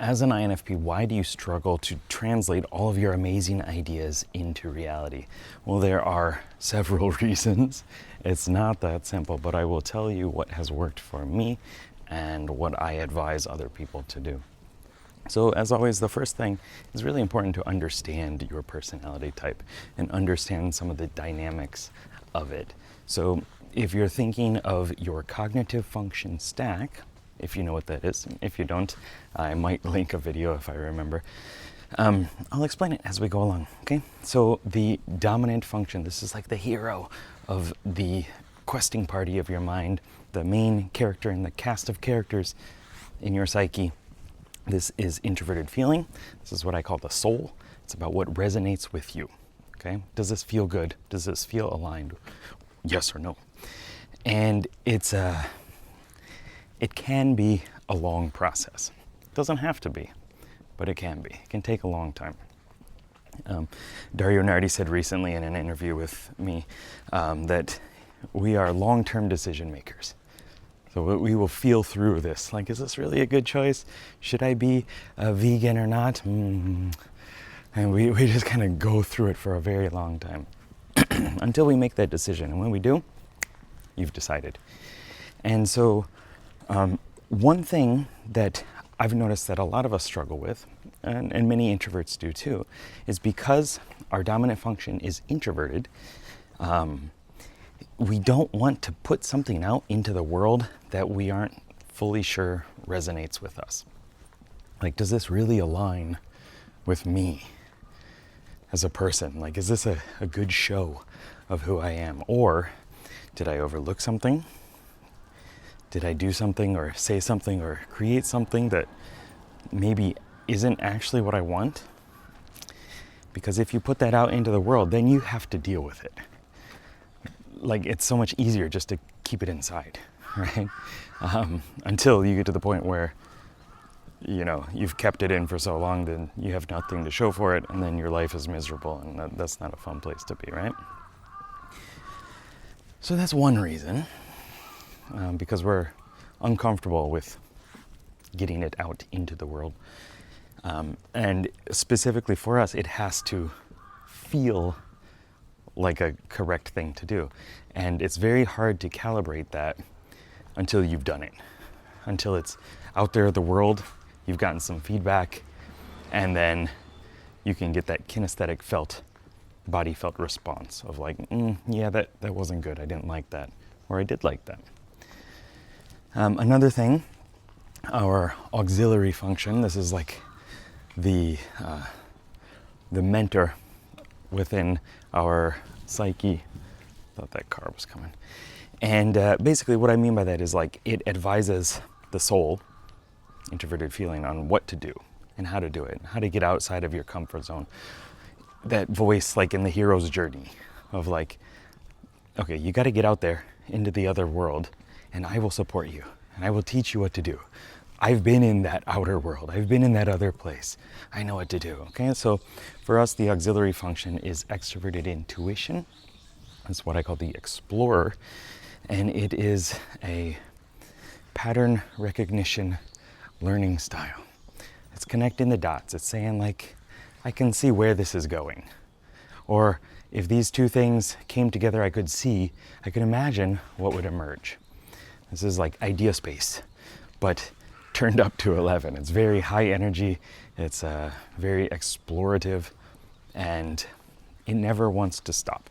As an INFP, why do you struggle to translate all of your amazing ideas into reality? Well, there are several reasons. It's not that simple, but I will tell you what has worked for me and what I advise other people to do. So as always, the first thing is really important to understand your personality type and understand some of the dynamics of it. So if you're thinking of your cognitive function stack, if you know what that is. If you don't, I might link a video if I remember. I'll explain it as we go along, okay? So the dominant function, this is like the hero of the questing party of your mind, the main character in the cast of characters in your psyche. This is introverted feeling. This is what I call the soul. It's about what resonates with you, okay? Does this feel good? Does this feel aligned? Yes or no? And it can be a long process. It doesn't have to be, but it can be. It can take a long time. Dario Nardi said recently in an interview with me that we are long-term decision makers. So we will feel through this. Like, is this really a good choice? Should I be a vegan or not? And we just kind of go through it for a very long time until we make that decision. And when we do, you've decided. And so one thing that I've noticed that a lot of us struggle with, and many introverts do too, is because our dominant function is introverted, we don't want to put something out into the world that we aren't fully sure resonates with us. Like, does this really align with me as a person? Like, is this a good show of who I am? Or did I overlook something? Did I do something or say something or create something that maybe isn't actually what I want? Because if you put that out into the world, then you have to deal with it. Like, it's so much easier just to keep it inside, right? Until you get to the point where, you know, you've kept it in for so long, then you have nothing to show for it, and then your life is miserable, and that's not a fun place to be, right? So that's one reason. Because we're uncomfortable with getting it out into the world. And specifically for us, it has to feel like a correct thing to do. And it's very hard to calibrate that until you've done it. Until it's out there in the world, you've gotten some feedback, and then you can get that kinesthetic body felt response of like, yeah, that wasn't good, I didn't like that, or I did like that. Another thing, our auxiliary function, this is like the mentor within our psyche. Thought that car was coming. And basically what I mean by that is, like, it advises the soul, introverted feeling, on what to do and how to do it, how to get outside of your comfort zone. That voice, like in the hero's journey of like, okay, you got to get out there into the other world, and I will support you, and I will teach you what to do. I've been in that outer world. I've been in that other place. I know what to do, okay? So for us, the auxiliary function is extroverted intuition. That's what I call the explorer. And it is a pattern recognition learning style. It's connecting the dots. It's saying, like, I can see where this is going. Or if these two things came together, I could imagine what would emerge. This is like idea space, but turned up to 11. It's very high energy, it's very explorative, and it never wants to stop.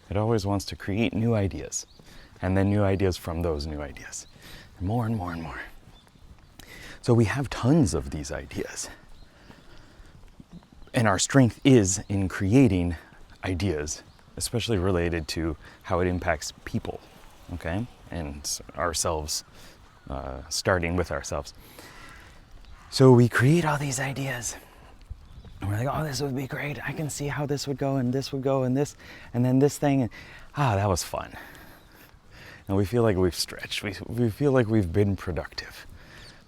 It always wants to create new ideas, and then new ideas from those new ideas, and more and more and more. So we have tons of these ideas. And our strength is in creating ideas, especially related to how it impacts people, okay? And ourselves, starting with ourselves. So we create all these ideas, and we're like, oh, this would be great. I can see how this would go, and this would go, and this, and then this thing, and that was fun. And we feel like we've stretched. We feel like we've been productive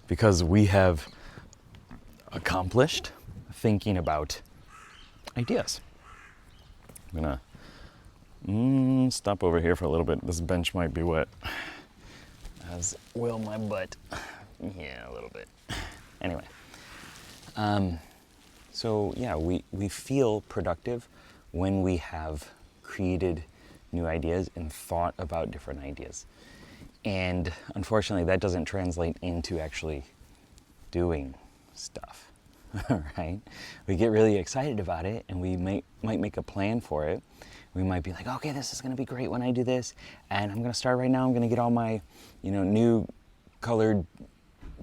because we have accomplished thinking about ideas. I'm gonna stop over here for a little bit. This bench might be wet, as will my butt. Yeah, a little bit. Anyway, So yeah, we feel productive when we have created new ideas and thought about different ideas. And unfortunately, that doesn't translate into actually doing stuff, right? We get really excited about it and we might make a plan for it. We might be like, okay, this is gonna be great when I do this, and I'm gonna start right now. I'm gonna get all my, new colored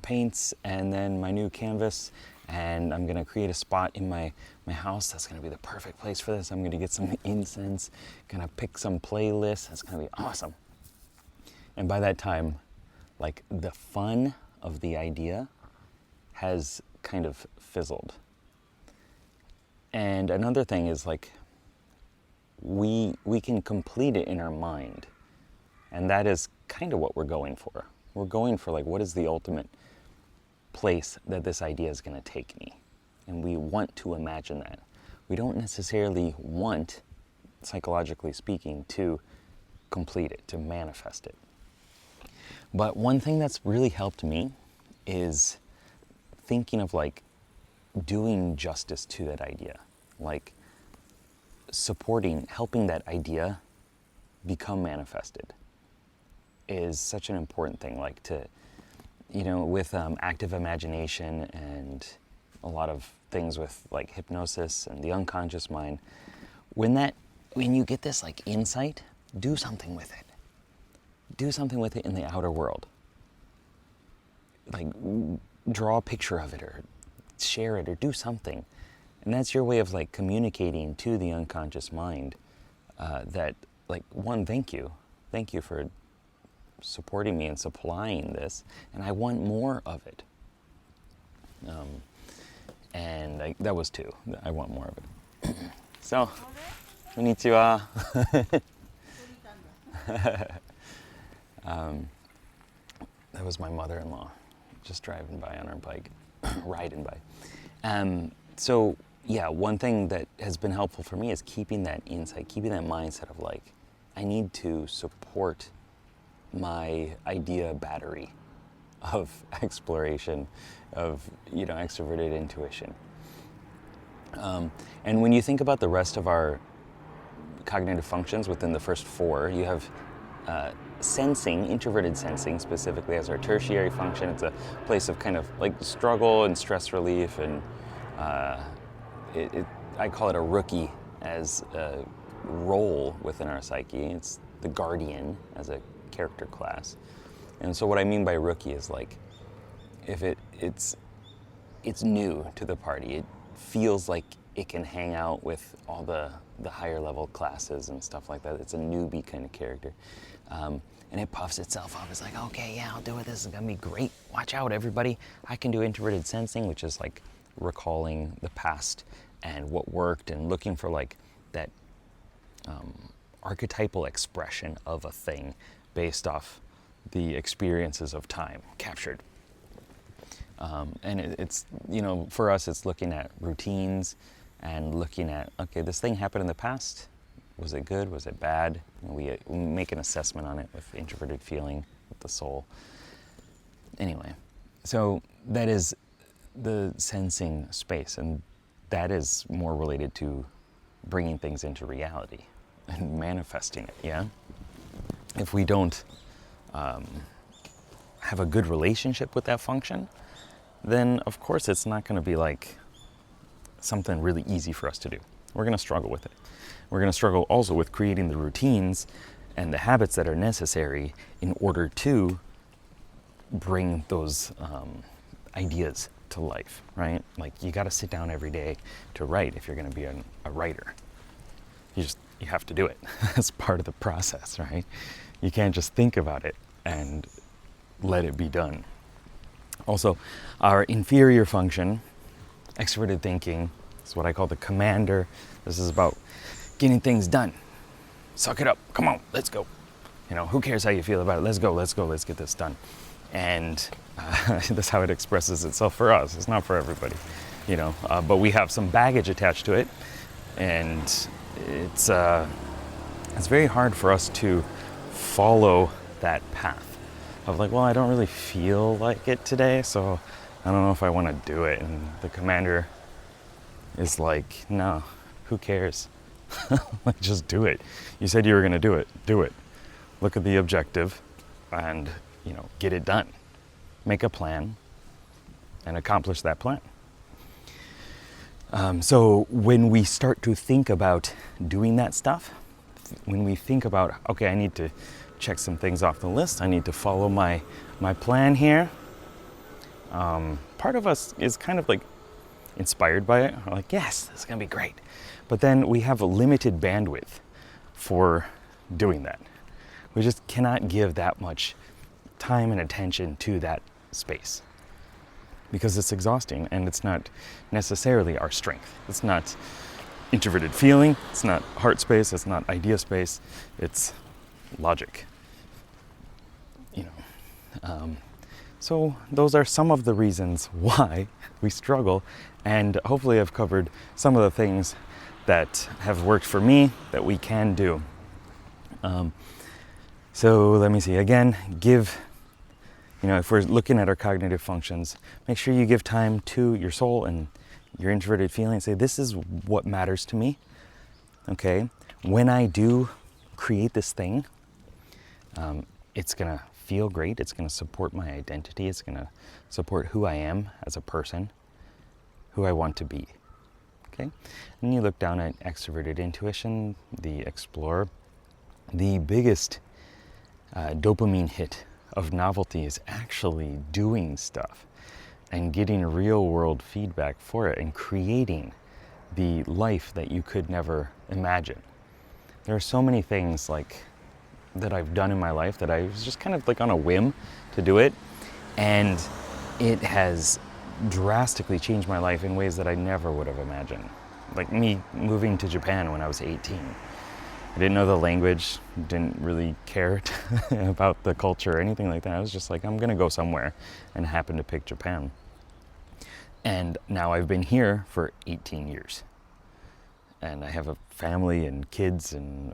paints and then my new canvas, and I'm gonna create a spot in my house that's gonna be the perfect place for this. I'm gonna get some incense, gonna pick some playlists. That's gonna be awesome. And by that time, like, the fun of the idea has kind of fizzled. And another thing is, like, we can complete it in our mind. And that is kind of what we're going for. We're going for, like, what is the ultimate place that this idea is going to take me? And we want to imagine that. We don't necessarily want, psychologically speaking, to complete it, to manifest it. But one thing that's really helped me is thinking of, like, doing justice to that idea, like helping that idea become manifested is such an important thing. Like, to, with active imagination and a lot of things with, like, hypnosis and the unconscious mind, when you get this, like, insight, do something with it. Do something with it in the outer world. Like, draw a picture of it or share it or do something. And that's your way of, like, communicating to the unconscious mind that, like, one, thank you. Thank you for supporting me and supplying this, and I want more of it. And that was two. I want more of it. So, konnichiwa. That was my mother-in-law just driving by on her bike, riding by. So yeah, one thing that has been helpful for me is keeping that insight, keeping that mindset of, like, I need to support my idea battery of exploration, of, extroverted intuition. And when you think about the rest of our cognitive functions within the first four, you have sensing, introverted sensing specifically, as our tertiary function. It's a place of kind of, like, struggle and stress relief, and I call it a rookie as a role within our psyche. It's the guardian as a character class. And so what I mean by rookie is, like, if it's new to the party, it feels like it can hang out with all the higher level classes and stuff like that. It's a newbie kind of character. And it puffs itself up. It's like, okay, yeah, I'll do it. This is gonna be great. Watch out, everybody. I can do introverted sensing, which is, like, recalling the past and what worked and looking for, like, that archetypal expression of a thing based off the experiences of time captured. And it's, for us, it's looking at routines and looking at, okay, this thing happened in the past. Was it good? Was it bad? We make an assessment on it with introverted feeling, with the soul. Anyway, so that is the sensing space, and that is more related to bringing things into reality and manifesting it, yeah? If we don't have a good relationship with that function, then of course it's not going to be, like, something really easy for us to do. We're going to struggle with it. We're going to struggle also with creating the routines and the habits that are necessary in order to bring those ideas to life, right? Like, you got to sit down every day to write if you're going to be a writer. You have to do it. That's part of the process, right? You can't just think about it and let it be done. Also, our inferior function, extroverted thinking, is what I call the commander. This is about getting things done. Suck it up. Come on, let's go. Who cares how you feel about it? Let's go, let's get this done. And that's how it expresses itself for us. It's not for everybody, but we have some baggage attached to it, and it's very hard for us to follow that path of, like, well, I don't really feel like it today, so I don't know if I want to do it. And the commander is like, no, who cares? Like, just do it. You said you were going to do it. Do it. Look at the objective and, get it done. Make a plan and accomplish that plan. So when we start to think about doing that stuff, when we think about, okay, I need to check some things off the list, I need to follow my plan here, part of us is kind of like inspired by it. We're like, yes, this is going to be great. But then we have a limited bandwidth for doing that. We just cannot give that much time and attention to that space because it's exhausting and it's not necessarily our strength. It's not introverted feeling, it's not heart space, it's not idea space, it's logic. So those are some of the reasons why we struggle, and hopefully I've covered some of the things that have worked for me that we can do. So let me see, again, if we're looking at our cognitive functions, make sure you give time to your soul and your introverted feeling. Say, this is what matters to me, okay? When I do create this thing, it's gonna feel great, it's gonna support my identity, it's gonna support who I am as a person, who I want to be, okay? And you look down at extroverted intuition, the explorer, the biggest dopamine hit of novelty is actually doing stuff and getting real world feedback for it and creating the life that you could never imagine. There are so many things that I've done in my life that I was just kind of on a whim to do it, and it has drastically changed my life in ways that I never would have imagined. Like me moving to Japan when I was 18. I didn't know the language, didn't really care about the culture or anything like that. I was just like, I'm gonna go somewhere, and happened to pick Japan. And now I've been here for 18 years. And I have a family and kids, and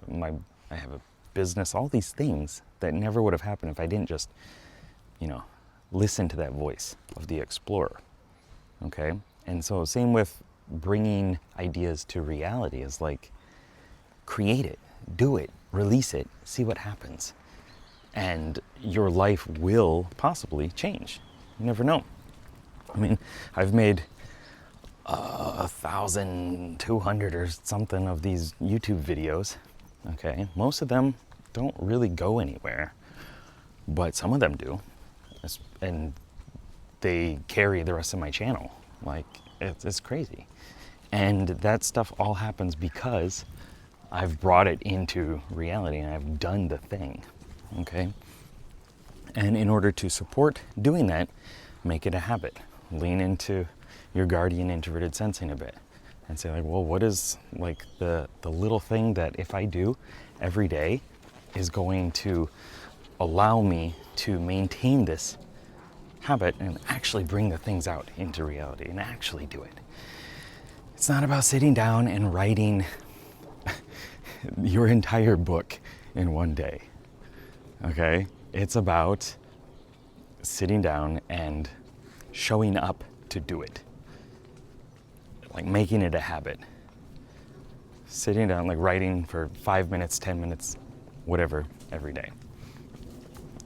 I have a business, all these things that never would have happened if I didn't just, listen to that voice of the explorer, okay? And so same with bringing ideas to reality is create it, do it, release it, see what happens. And your life will possibly change. You never know. I mean, I've made 1,200 or something of these YouTube videos, okay? Most of them don't really go anywhere, but some of them do. And they carry the rest of my channel. It's crazy. And that stuff all happens because I've brought it into reality and I've done the thing, okay? And in order to support doing that, make it a habit. Lean into your guardian introverted sensing a bit and say what is the little thing that if I do every day is going to allow me to maintain this habit and actually bring the things out into reality and actually do it. It's not about sitting down and writing your entire book in one day, okay? It's about sitting down and showing up to do it, making it a habit. Sitting down, writing for 5 minutes, 10 minutes, whatever, every day.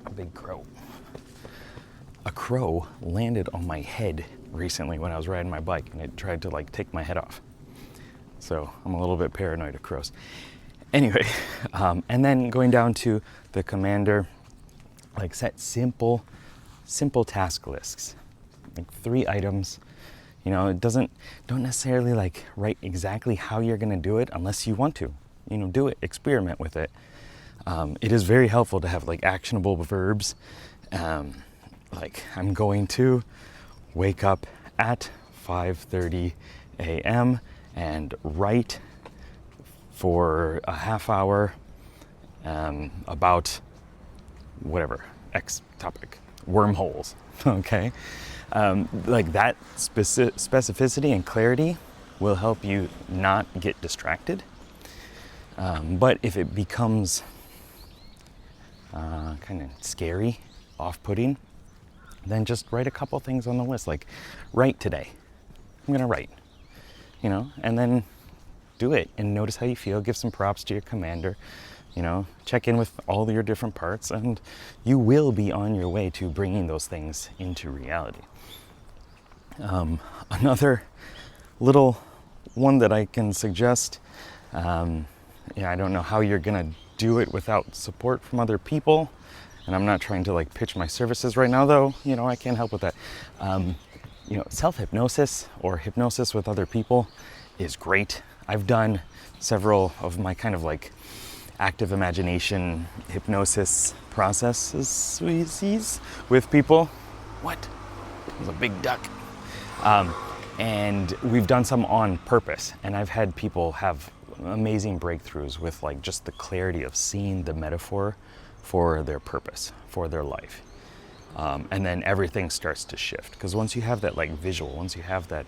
A big crow. A crow landed on my head recently when I was riding my bike, and it tried to take my head off. So I'm a little bit paranoid of crows. Anyway, and then going down to the commander, set simple task lists, 3 items. Don't necessarily write exactly how you're gonna do it unless you want to. Do it, experiment with it. It is very helpful to have actionable verbs. I'm going to wake up at 5:30 a.m. and write for a half hour about whatever, X topic, wormholes, okay? That specificity and clarity will help you not get distracted. But if it becomes kind of scary, off-putting, then just write a couple things on the list, like write today. I'm gonna write, you know, and then do it and notice how you feel. Give some props to your commander, you know, check in with all your different parts, and you will be on your way to bringing those things into reality. Another little one that I can suggest, I don't know how you're gonna do it without support from other people, and I'm not trying to like pitch my services right now, though, you know, I can't help with that. Self-hypnosis or hypnosis with other people is great. I've done several of my kind of like active imagination hypnosis processes with people. What? There's a big duck. And we've done some on purpose, and I've had people have amazing breakthroughs with like just the clarity of seeing the metaphor for their purpose, for their life. And then everything starts to shift, because once you have that like visual, once you have that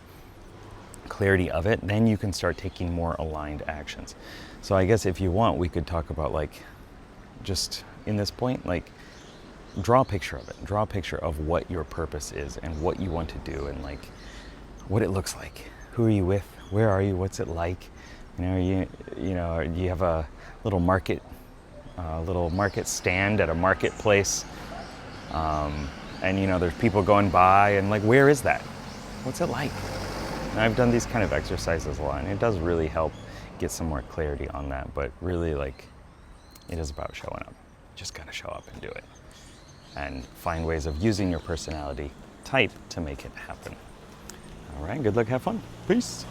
clarity of it, then you can start taking more aligned actions. So I guess if you want, we could talk about like, just in this point, like draw a picture of it. Draw a picture of what your purpose is and what you want to do, and like what it looks like. Who are you with? Where are you? What's it like? You have a little market stand at a marketplace, and you know there's people going by, and like, where is that? What's it like? And I've done these kind of exercises a lot, and it does really help get some more clarity on that. But really, like, it is about showing up. You just gotta show up and do it, and find ways of using your personality type to make it happen. All right, good luck, have fun. Peace.